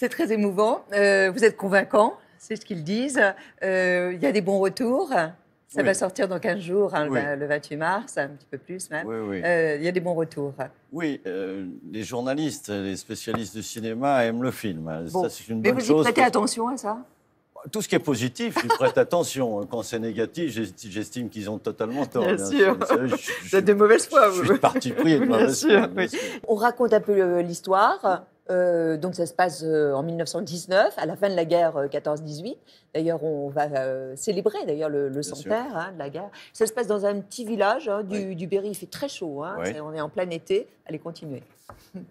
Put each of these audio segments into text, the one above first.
C'est très émouvant. Vous êtes convaincant, c'est ce qu'ils disent. Il y a des bons retours. Ça va sortir dans 15 jours, hein, le 28 mars, un petit peu plus même. Il y a des bons retours. Oui, les journalistes, les spécialistes du cinéma aiment le film. Bon. Ça, c'est une bonne chose. Mais vous y prêtez attention à ça? Tout ce qui est positif, ils prêtent attention. Quand c'est négatif, j'estime qu'ils ont totalement tort. Bien sûr. Vous êtes de mauvaise foi, vous. Je suis parti pris et de mauvaise foi. Oui. On raconte un peu l'histoire. Donc ça se passe en 1919, à la fin de la guerre 14-18. D'ailleurs, on va célébrer le centenaire de la guerre. Ça se passe dans un petit village du Berry. Il fait très chaud. On est en plein été. Allez, continuez.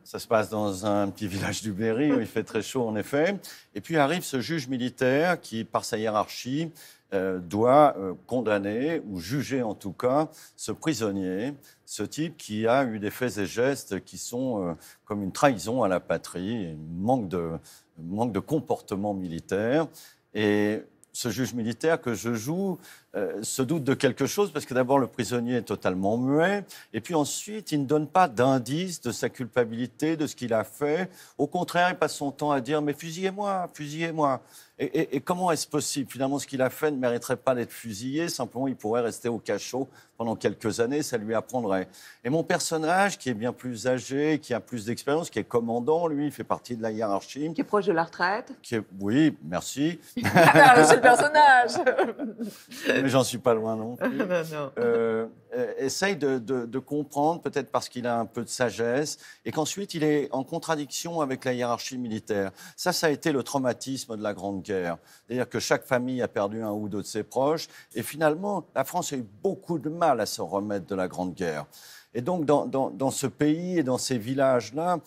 Ça se passe dans un petit village du Berry où il fait très chaud, en effet. Et puis arrive ce juge militaire qui, par sa hiérarchie, doit condamner, ou juger en tout cas, ce prisonnier, ce type qui a eu des faits et gestes qui sont comme une trahison à la patrie, un manque de comportement militaire. Et ce juge militaire que je joue se doute de quelque chose, parce que d'abord, le prisonnier est totalement muet, et puis ensuite, il ne donne pas d'indice de sa culpabilité, de ce qu'il a fait. Au contraire, il passe son temps à dire « mais fusillez-moi, fusillez-moi ». Et comment est-ce possible? Finalement, ce qu'il a fait ne mériterait pas d'être fusillé, simplement il pourrait rester au cachot pendant quelques années, ça lui apprendrait. Et mon personnage, qui est bien plus âgé, qui a plus d'expérience, qui est commandant, lui, il fait partie de la hiérarchie. Qui est proche de la retraite. Oui, merci. C'est le personnage. Mais j'en suis pas loin non plus. Non. Essaye de comprendre, peut-être parce qu'il a un peu de sagesse, et qu'ensuite il est en contradiction avec la hiérarchie militaire. Ça a été le traumatisme de la Grande Guerre. C'est-à-dire que chaque famille a perdu un ou deux de ses proches, et finalement, la France a eu beaucoup de mal à se remettre de la Grande Guerre. Et donc, dans ce pays et dans ces villages-là,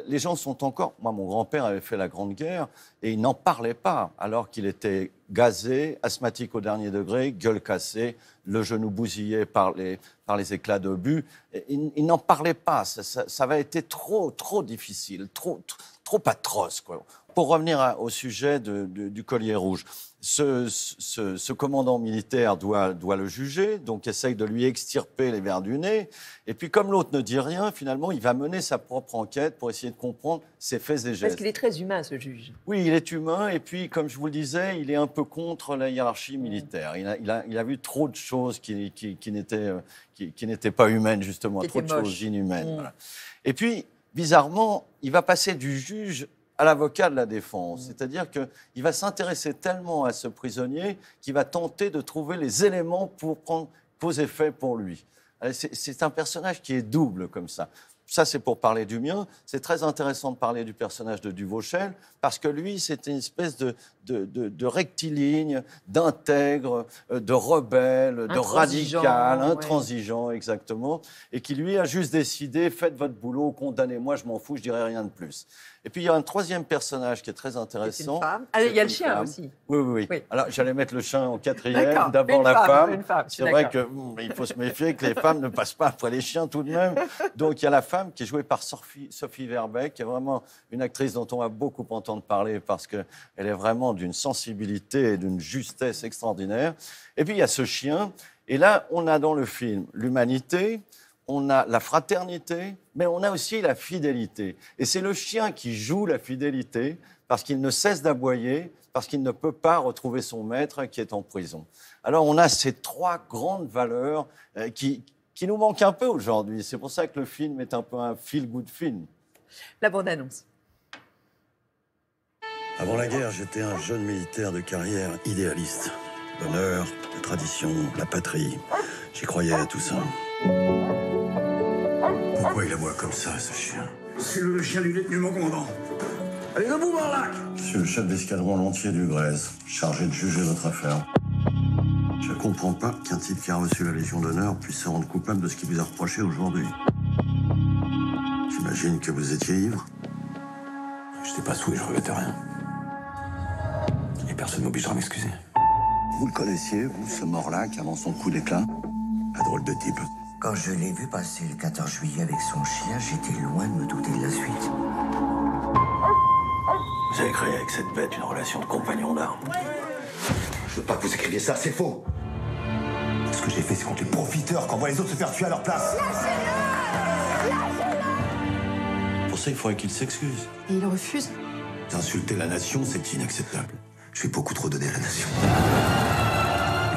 les gens sont encore... Moi, mon grand-père avait fait la Grande Guerre et il n'en parlait pas, alors qu'il était gazé, asthmatique au dernier degré, gueule cassée, le genou bousillé par les éclats d'obus. Il n'en parlait pas. Ça avait été trop difficile, trop atroce, quoi. Pour revenir au sujet du collier rouge, ce commandant militaire doit le juger, donc essaye de lui extirper les vers du nez. Et puis, comme l'autre ne dit rien, finalement, il va mener sa propre enquête pour essayer de comprendre ses faits et gestes. Parce qu'il est très humain, ce juge. Oui, il est humain. Et puis, comme je vous le disais, il est un peu contre la hiérarchie militaire. Il a vu trop de choses qui n'étaient pas humaines, justement. Trop de choses inhumaines. Voilà. Et puis, bizarrement, il va passer du juge à l'avocat de la défense. C'est-à-dire qu'il va s'intéresser tellement à ce prisonnier qu'il va tenter de trouver les éléments pour prendre cause et effet pour lui. C'est un personnage qui est double comme ça. Ça, c'est pour parler du mien. C'est très intéressant de parler du personnage de Duvauchel, parce que lui, c'est une espèce de rectiligne, d'intègre, de rebelle, de radical, intransigeant, exactement, et qui, lui, a juste décidé, faites votre boulot, condamnez-moi, je m'en fous, je dirai rien de plus. Et puis, il y a un troisième personnage qui est très intéressant. C'est une femme. Ah, il y a le chien aussi. Oui. Alors, j'allais mettre le chien en quatrième, d'abord la femme. C'est vrai qu'il faut se méfier que les femmes ne passent pas après les chiens tout de même. Donc, il y a la femme qui est jouée par Sophie Verbeek, qui est vraiment une actrice dont on va beaucoup entendre parler parce qu'elle est vraiment d'une sensibilité et d'une justesse extraordinaire. Et puis, il y a ce chien. Et là, on a dans le film l'humanité, on a la fraternité, mais on a aussi la fidélité. Et c'est le chien qui joue la fidélité parce qu'il ne cesse d'aboyer, parce qu'il ne peut pas retrouver son maître qui est en prison. Alors, on a ces trois grandes valeurs qui nous manquent un peu aujourd'hui. C'est pour ça que le film est un peu un feel-good film. La bande-annonce. Avant la guerre, j'étais un jeune militaire de carrière idéaliste. L'honneur, la tradition, la patrie. J'y croyais à tout ça. Pourquoi il aboie comme ça, ce chien? C'est le chien du détenu, mon commandant. Allez, debout, Morlac! Je suis le chef d'escadron Lantier du Grèze, chargé de juger votre affaire. Je ne comprends pas qu'un type qui a reçu la Légion d'honneur puisse se rendre coupable de ce qui vous a reproché aujourd'hui. J'imagine que vous étiez ivre. Je n'étais pas saoul et je regrettais rien. Et personne m'obligera à m'excuser. Vous le connaissiez, vous, ce Morlac, avant son coup d'éclat? Un drôle de type. Quand je l'ai vu passer le 14 juillet avec son chien, j'étais loin de me douter de la suite. Vous avez créé avec cette bête une relation de compagnon d'armes. Je veux pas que vous écriviez ça, c'est faux. Ce que j'ai fait, c'est contre les profiteurs qu'on voit les autres se faire tuer à leur place. Pour ça, il faudrait qu'il s'excuse. Et il refuse. Insulter la nation, c'est inacceptable. Je vais beaucoup trop donner à la nation.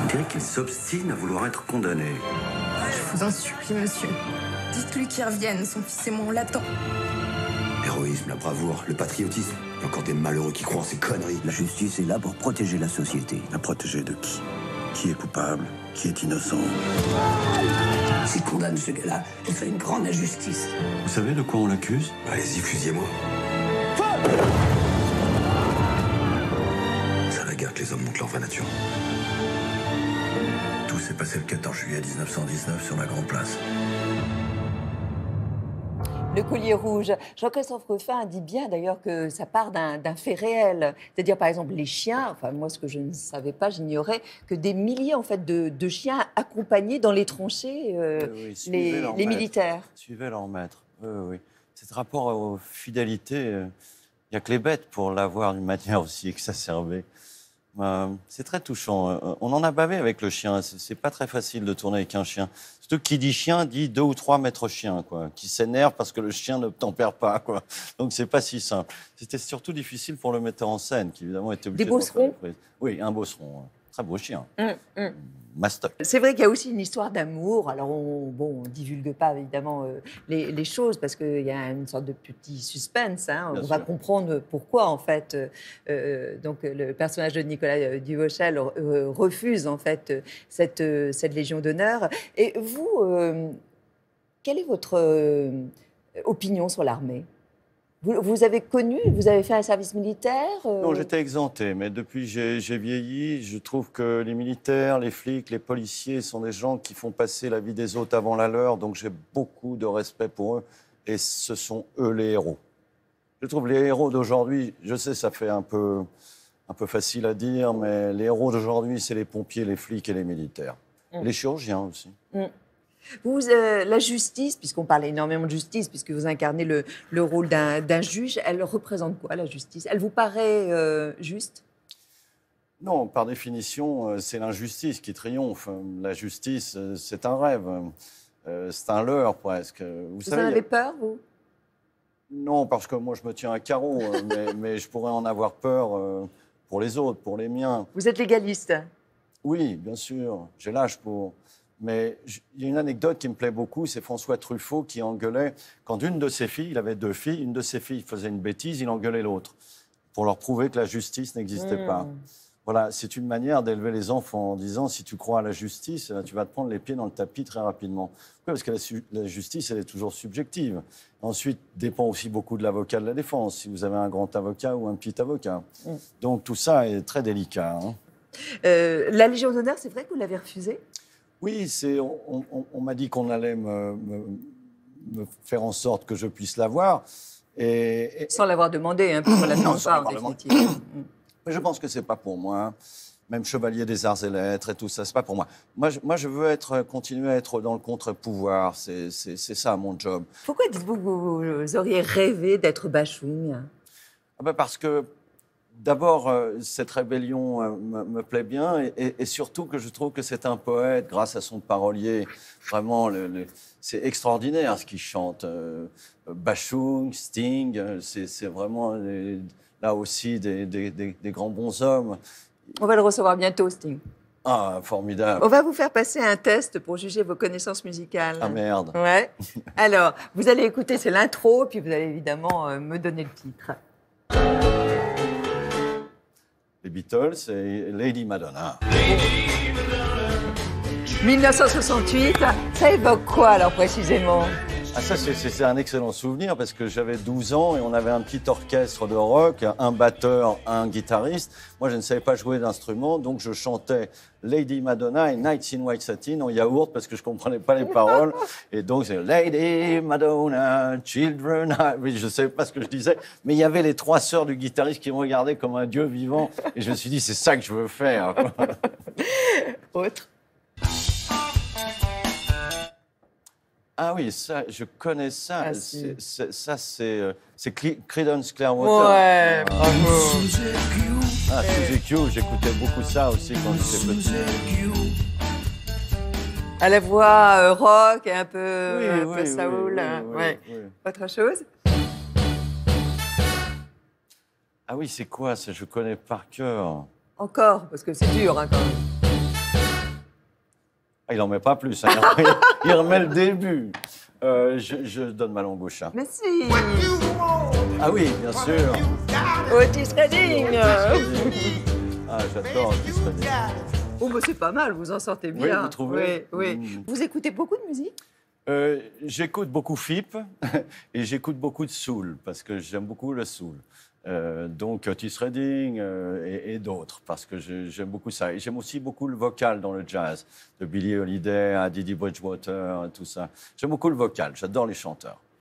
On dirait qu'il s'obstine à vouloir être condamné. Je vous en supplie, monsieur. Dites-lui qu'il revienne, son fils et moi, on l'attend. L'héroïsme, la bravoure, le patriotisme. Il y a encore des malheureux qui croient en ces conneries. La justice est là pour protéger la société. La protéger de qui? Qui est coupable? Qui est innocent? S'il condamne ce gars-là, il fait une grande injustice. Vous savez de quoi on l'accuse? Allez-y, fusillez-moi. C'est à la guerre que les hommes montrent leur vraie nature. Tout s'est passé le 14 juillet 1919 sur la Grande Place. Le collier rouge. Jean-Christophe Ruffin dit bien d'ailleurs que ça part d'un fait réel. C'est-à-dire, par exemple, les chiens, enfin moi ce que je ne savais pas, j'ignorais que des milliers en fait, de chiens accompagnaient dans les tranchées Oui, les militaires. Suivaient leur maître. Oui. Cet rapport aux fidélités, il n'y a que les bêtes pour l'avoir d'une manière aussi exacerbée. C'est très touchant. On en a bavé avec le chien. C'est pas très facile de tourner avec un chien. Surtout qui dit chien dit 2 ou 3 maîtres chiens, quoi. Qui s'énerve parce que le chien ne tempère pas, quoi. Donc c'est pas si simple. C'était surtout difficile pour le metteur en scène, qui évidemment était obligé. Des beaucerons. Oui, un beauceron. Très beau chien. Mastoc. C'est vrai qu'il y a aussi une histoire d'amour. Alors, on divulgue pas évidemment les choses parce qu'il y a une sorte de petit suspense. Hein. On va comprendre pourquoi, en fait. Donc, le personnage de Nicolas Duvauchel refuse, en fait, cette Légion d'honneur. Et vous, quelle est votre opinion sur l'armée ? Vous avez connu, vous avez fait un service militaire Non, j'étais exempté, mais depuis j'ai vieilli, je trouve que les militaires, les flics, les policiers sont des gens qui font passer la vie des autres avant la leur, donc j'ai beaucoup de respect pour eux, et ce sont eux les héros. Je trouve les héros d'aujourd'hui, je sais, ça fait un peu facile à dire, mais les héros d'aujourd'hui, c'est les pompiers, les flics et les militaires. Les chirurgiens aussi. Vous, la justice, puisqu'on parle énormément de justice, puisque vous incarnez le rôle d'un juge, elle représente quoi, la justice ? Elle vous paraît juste ? Non, par définition, c'est l'injustice qui triomphe. La justice, c'est un rêve. C'est un leurre, presque. Vous en avez peur, vous ? Non, parce que moi, je me tiens à carreau, mais je pourrais en avoir peur pour les autres, pour les miens. Vous êtes légaliste ? Oui, bien sûr. J'ai l'âge pour... Mais il y a une anecdote qui me plaît beaucoup, c'est François Truffaut qui engueulait, quand une de ses filles, il avait 2 filles, une de ses filles faisait une bêtise, il engueulait l'autre, pour leur prouver que la justice n'existait pas. Voilà, c'est une manière d'élever les enfants en disant, si tu crois à la justice, tu vas te prendre les pieds dans le tapis très rapidement. Pourquoi ? Parce que la justice, elle est toujours subjective. Ensuite, dépend aussi beaucoup de l'avocat de la défense, si vous avez un grand avocat ou un petit avocat. Donc tout ça est très délicat. Hein. La Légion d'honneur, c'est vrai que vous l'avez refusée ? Oui, on m'a dit qu'on allait me faire en sorte que je puisse l'avoir. Sans l'avoir demandé, hein, puisqu'on l'attend pas, en définitive. Mais je pense que ce n'est pas pour moi. Même chevalier des arts et lettres et tout ça, ce n'est pas pour moi. Moi, je veux continuer à être dans le contre-pouvoir. C'est ça, mon job. Pourquoi dites-vous que vous auriez rêvé d'être Bachung ? Parce que... D'abord, cette rébellion me plaît bien et surtout que je trouve que c'est un poète, grâce à son parolier. Vraiment, c'est extraordinaire ce qu'il chante. Bachung, Sting, c'est vraiment là aussi des grands bonshommes. On va le recevoir bientôt, Sting. Ah, formidable. On va vous faire passer un test pour juger vos connaissances musicales. Ah merde. Ouais. Alors, vous allez écouter, c'est l'intro, puis vous allez évidemment me donner le titre. Les Beatles et Lady Madonna. 1968, ça évoque quoi alors précisément ? Ah, ça, c'est un excellent souvenir parce que j'avais 12 ans et on avait un petit orchestre de rock, un batteur, un guitariste. Moi, je ne savais pas jouer d'instrument, donc je chantais Lady Madonna et Nights in White Satin en yaourt parce que je ne comprenais pas les paroles. Et donc, c'est Lady Madonna, Children. Oui, je ne savais pas ce que je disais, mais il y avait les 3 sœurs du guitariste qui me regardaient comme un dieu vivant. Et je me suis dit, c'est ça que je veux faire. Autre. Ah oui, ça, je connais ça. Ah, si. C'est Creedence Clearwater. Ouais, bravo. Ah, Suzy Q, j'écoutais beaucoup ça aussi quand j'étais petit. À la voix rock et un peu soul. Oui. Autre chose ? Ah oui, c'est quoi ça? Je connais par cœur. Encore, parce que c'est dur hein, quand même. Ah, il n'en met pas plus. Hein. Il remet le début. Je donne ma langue au chat. Mais si. Ah oui, bien sûr. Otis Redding. Ah, j'adore Otis Redding. Oh, bah, c'est pas mal, vous en sortez bien. Oui, vous trouvez? Oui, oui. Vous écoutez beaucoup de musique? J'écoute beaucoup FIP et j'écoute beaucoup de soul parce que j'aime beaucoup le soul. Donc Otis Redding et d'autres parce que j'aime beaucoup ça. Et j'aime aussi beaucoup le vocal dans le jazz, de Billie Holiday à Didi Bridgewater, tout ça. J'aime beaucoup le vocal, j'adore les chanteurs.